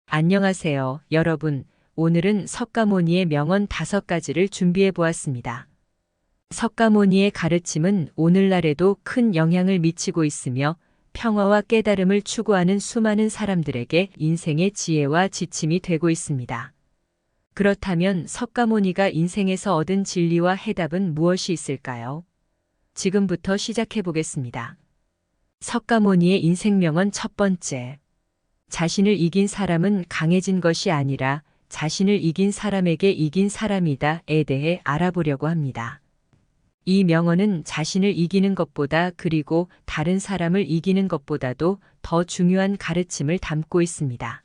안녕하세요, 여러분. 오늘은 석가모니의 명언 5가지를 준비해 보았습니다. 석가모니의 가르침은 오늘날에도 큰 영향을 미치고 있으며 평화와 깨달음을 추구하는 수많은 사람들에게 인생의 지혜와 지침이 되고 있습니다. 그렇다면 석가모니가 인생에서 얻은 진리와 해답은 무엇이 있을까요? 지금부터 시작해 보겠습니다. 석가모니의 인생 명언 첫 번째. 자신을 이긴 사람은 강해진 것이 아니라 자신을 이긴 사람에게 이긴 사람이다에 대해 알아보려고 합니다. 이 명언은 자신을 이기는 것보다 그리고 다른 사람을 이기는 것보다도 더 중요한 가르침을 담고 있습니다.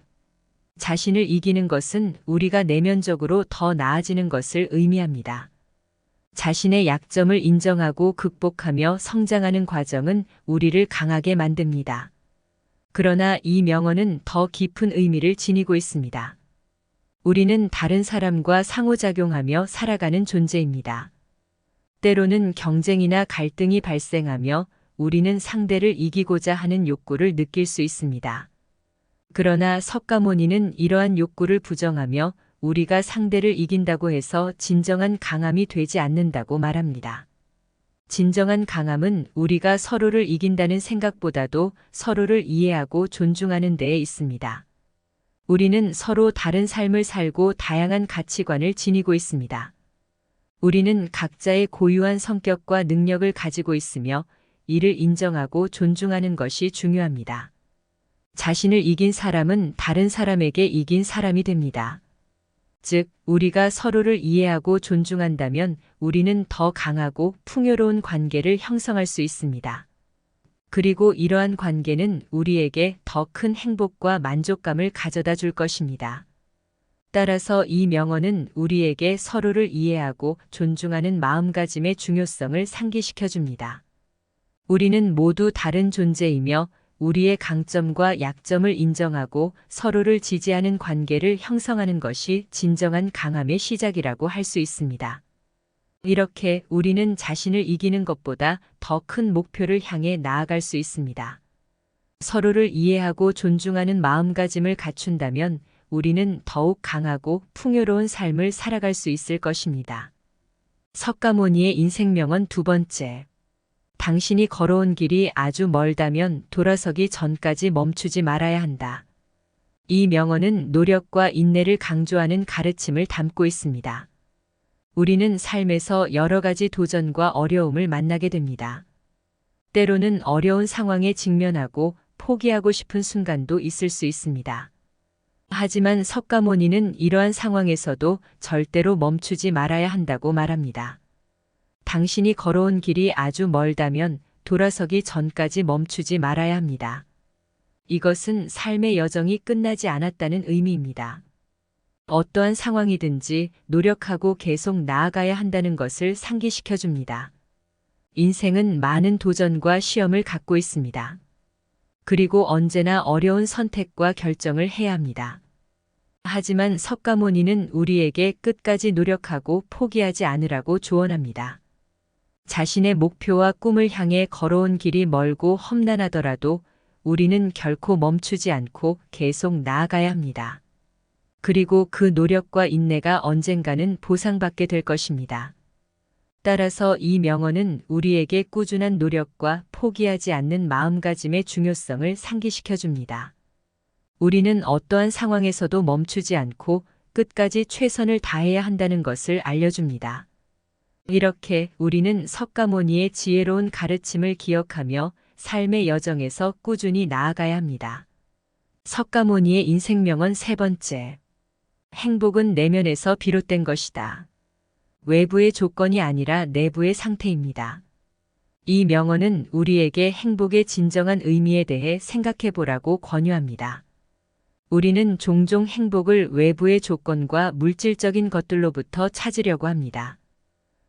자신을 이기는 것은 우리가 내면적으로 더 나아지는 것을 의미합니다. 자신의 약점을 인정하고 극복하며 성장하는 과정은 우리를 강하게 만듭니다. 그러나 이 명언은 더 깊은 의미를 지니고 있습니다. 우리는 다른 사람과 상호작용하며 살아가는 존재입니다. 때로는 경쟁이나 갈등이 발생하며 우리는 상대를 이기고자 하는 욕구를 느낄 수 있습니다. 그러나 석가모니는 이러한 욕구를 부정하며 우리가 상대를 이긴다고 해서 진정한 강함이 되지 않는다고 말합니다. 진정한 강함은 우리가 서로를 이긴다는 생각보다도 서로를 이해하고 존중하는 데에 있습니다. 우리는 서로 다른 삶을 살고 다양한 가치관을 지니고 있습니다. 우리는 각자의 고유한 성격과 능력을 가지고 있으며 이를 인정하고 존중하는 것이 중요합니다. 자신을 이긴 사람은 다른 사람에게 이긴 사람이 됩니다. 즉, 우리가 서로를 이해하고 존중한다면 우리는 더 강하고 풍요로운 관계를 형성할 수 있습니다. 그리고 이러한 관계는 우리에게 더 큰 행복과 만족감을 가져다 줄 것입니다. 따라서 이 명언은 우리에게 서로를 이해하고 존중하는 마음가짐의 중요성을 상기시켜 줍니다. 우리는 모두 다른 존재이며 우리의 강점과 약점을 인정하고 서로를 지지하는 관계를 형성하는 것이 진정한 강함의 시작이라고 할 수 있습니다. 이렇게 우리는 자신을 이기는 것보다 더 큰 목표를 향해 나아갈 수 있습니다. 서로를 이해하고 존중하는 마음가짐을 갖춘다면 우리는 더욱 강하고 풍요로운 삶을 살아갈 수 있을 것입니다. 석가모니의 인생명언 두 번째. 당신이 걸어온 길이 아주 멀다면 돌아서기 전까지 멈추지 말아야 한다. 이 명언은 노력과 인내를 강조하는 가르침을 담고 있습니다. 우리는 삶에서 여러 가지 도전과 어려움을 만나게 됩니다. 때로는 어려운 상황에 직면하고 포기하고 싶은 순간도 있을 수 있습니다. 하지만 석가모니는 이러한 상황에서도 절대로 멈추지 말아야 한다고 말합니다. 당신이 걸어온 길이 아주 멀다면 돌아서기 전까지 멈추지 말아야 합니다. 이것은 삶의 여정이 끝나지 않았다는 의미입니다. 어떠한 상황이든지 노력하고 계속 나아가야 한다는 것을 상기시켜 줍니다. 인생은 많은 도전과 시험을 갖고 있습니다. 그리고 언제나 어려운 선택과 결정을 해야 합니다. 하지만 석가모니는 우리에게 끝까지 노력하고 포기하지 않으라고 조언합니다. 자신의 목표와 꿈을 향해 걸어온 길이 멀고 험난하더라도 우리는 결코 멈추지 않고 계속 나아가야 합니다. 그리고 그 노력과 인내가 언젠가는 보상받게 될 것입니다. 따라서 이 명언은 우리에게 꾸준한 노력과 포기하지 않는 마음가짐의 중요성을 상기시켜 줍니다. 우리는 어떠한 상황에서도 멈추지 않고 끝까지 최선을 다해야 한다는 것을 알려줍니다. 이렇게 우리는 석가모니의 지혜로운 가르침을 기억하며 삶의 여정에서 꾸준히 나아가야 합니다. 석가모니의 인생명언 세 번째. 행복은 내면에서 비롯된 것이다. 외부의 조건이 아니라 내부의 상태입니다. 이 명언은 우리에게 행복의 진정한 의미에 대해 생각해 보라고 권유합니다. 우리는 종종 행복을 외부의 조건과 물질적인 것들로부터 찾으려고 합니다.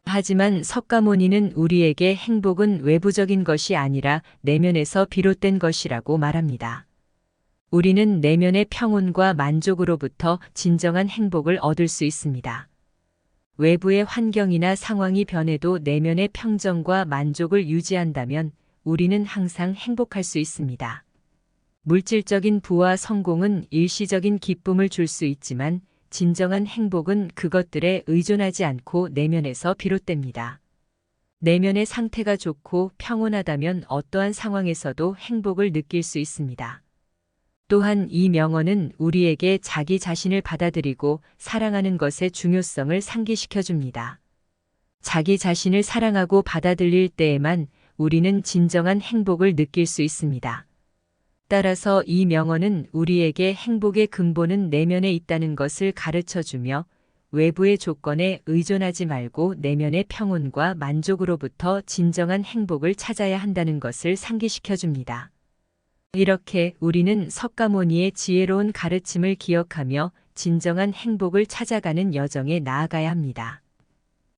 하지만 석가모니는 우리에게 행복은 외부적인 것이 아니라 내면에서 비롯된 것이라고 말합니다. 우리는 내면의 평온과 만족으로부터 진정한 행복을 얻을 수 있습니다. 외부의 환경이나 상황이 변해도 내면의 평정과 만족을 유지한다면 우리는 항상 행복할 수 있습니다. 물질적인 부와 성공은 일시적인 기쁨을 줄 수 있지만 진정한 행복은 그것들에 의존하지 않고 내면에서 비롯됩니다. 내면의 상태가 좋고 평온하다면 어떠한 상황에서도 행복을 느낄 수 있습니다. 또한 이 명언은 우리에게 자기 자신을 받아들이고 사랑하는 것의 중요성을 상기시켜 줍니다. 자기 자신을 사랑하고 받아들일 때에만 우리는 진정한 행복을 느낄 수 있습니다. 따라서 이 명언은 우리에게 행복의 근본은 내면에 있다는 것을 가르쳐 주며 외부의 조건에 의존하지 말고 내면의 평온과 만족으로부터 진정한 행복을 찾아야 한다는 것을 상기시켜 줍니다. 이렇게 우리는 석가모니의 지혜로운 가르침을 기억하며 진정한 행복을 찾아가는 여정에 나아가야 합니다.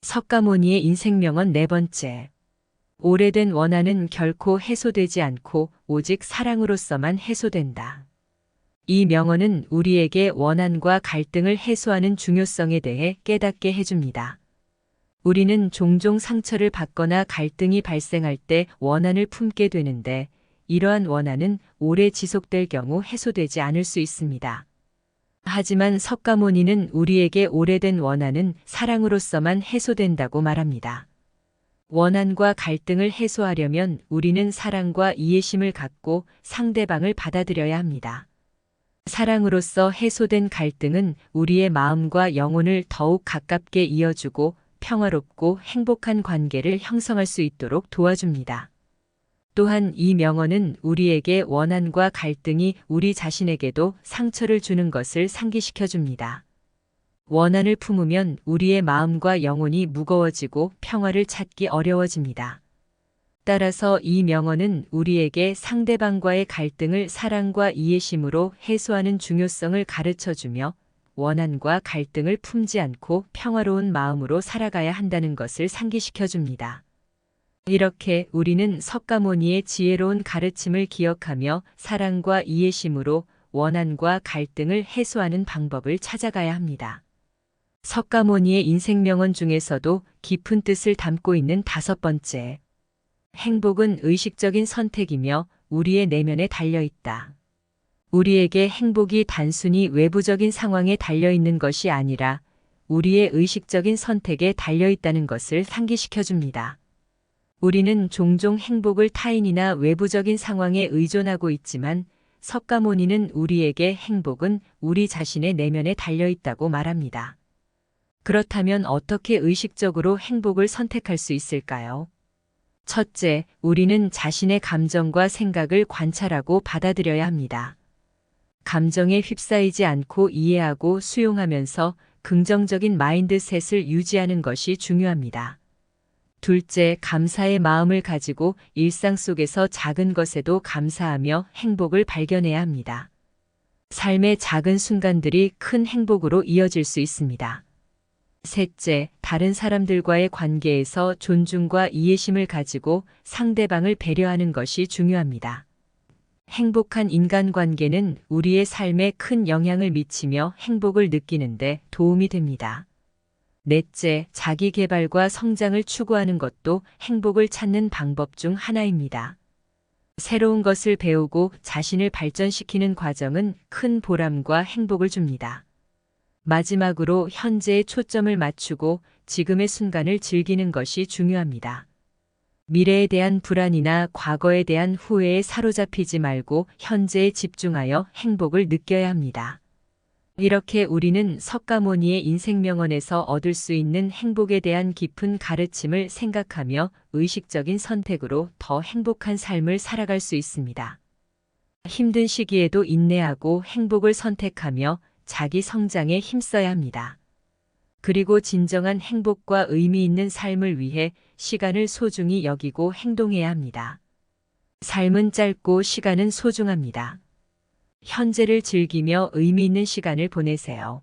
석가모니의 인생명언 네 번째. 오래된 원한은 결코 해소되지 않고 오직 사랑으로서만 해소된다. 이 명언은 우리에게 원한과 갈등을 해소하는 중요성에 대해 깨닫게 해줍니다. 우리는 종종 상처를 받거나 갈등이 발생할 때 원한을 품게 되는데 이러한 원한은 오래 지속될 경우 해소되지 않을 수 있습니다. 하지만 석가모니는 우리에게 오래된 원한은 사랑으로서만 해소된다고 말합니다. 원한과 갈등을 해소하려면 우리는 사랑과 이해심을 갖고 상대방을 받아들여야 합니다. 사랑으로서 해소된 갈등은 우리의 마음과 영혼을 더욱 가깝게 이어주고 평화롭고 행복한 관계를 형성할 수 있도록 도와줍니다. 또한 이 명언은 우리에게 원한과 갈등이 우리 자신에게도 상처를 주는 것을 상기시켜 줍니다. 원한을 품으면 우리의 마음과 영혼이 무거워지고 평화를 찾기 어려워집니다. 따라서 이 명언은 우리에게 상대방과의 갈등을 사랑과 이해심으로 해소하는 중요성을 가르쳐 주며 원한과 갈등을 품지 않고 평화로운 마음으로 살아가야 한다는 것을 상기시켜 줍니다. 이렇게 우리는 석가모니의 지혜로운 가르침을 기억하며 사랑과 이해심으로 원한과 갈등을 해소하는 방법을 찾아가야 합니다. 석가모니의 인생명언 중에서도 깊은 뜻을 담고 있는 다섯 번째. 행복은 의식적인 선택이며 우리의 내면에 달려있다. 우리에게 행복이 단순히 외부적인 상황에 달려있는 것이 아니라 우리의 의식적인 선택에 달려있다는 것을 상기시켜 줍니다. 우리는 종종 행복을 타인이나 외부적인 상황에 의존하고 있지만 석가모니는 우리에게 행복은 우리 자신의 내면에 달려있다고 말합니다. 그렇다면 어떻게 의식적으로 행복을 선택할 수 있을까요? 첫째, 우리는 자신의 감정과 생각을 관찰하고 받아들여야 합니다. 감정에 휩싸이지 않고 이해하고 수용하면서 긍정적인 마인드셋을 유지하는 것이 중요합니다. 둘째, 감사의 마음을 가지고 일상 속에서 작은 것에도 감사하며 행복을 발견해야 합니다. 삶의 작은 순간들이 큰 행복으로 이어질 수 있습니다. 셋째, 다른 사람들과의 관계에서 존중과 이해심을 가지고 상대방을 배려하는 것이 중요합니다. 행복한 인간관계는 우리의 삶에 큰 영향을 미치며 행복을 느끼는데 도움이 됩니다. 넷째, 자기 개발과 성장을 추구하는 것도 행복을 찾는 방법 중 하나입니다. 새로운 것을 배우고 자신을 발전시키는 과정은 큰 보람과 행복을 줍니다. 마지막으로 현재에 초점을 맞추고 지금의 순간을 즐기는 것이 중요합니다. 미래에 대한 불안이나 과거에 대한 후회에 사로잡히지 말고 현재에 집중하여 행복을 느껴야 합니다. 이렇게 우리는 석가모니의 인생명언에서 얻을 수 있는 행복에 대한 깊은 가르침을 생각하며 의식적인 선택으로 더 행복한 삶을 살아갈 수 있습니다. 힘든 시기에도 인내하고 행복을 선택하며 자기 성장에 힘써야 합니다. 그리고 진정한 행복과 의미 있는 삶을 위해 시간을 소중히 여기고 행동해야 합니다. 삶은 짧고 시간은 소중합니다. 현재를 즐기며 의미 있는 시간을 보내세요.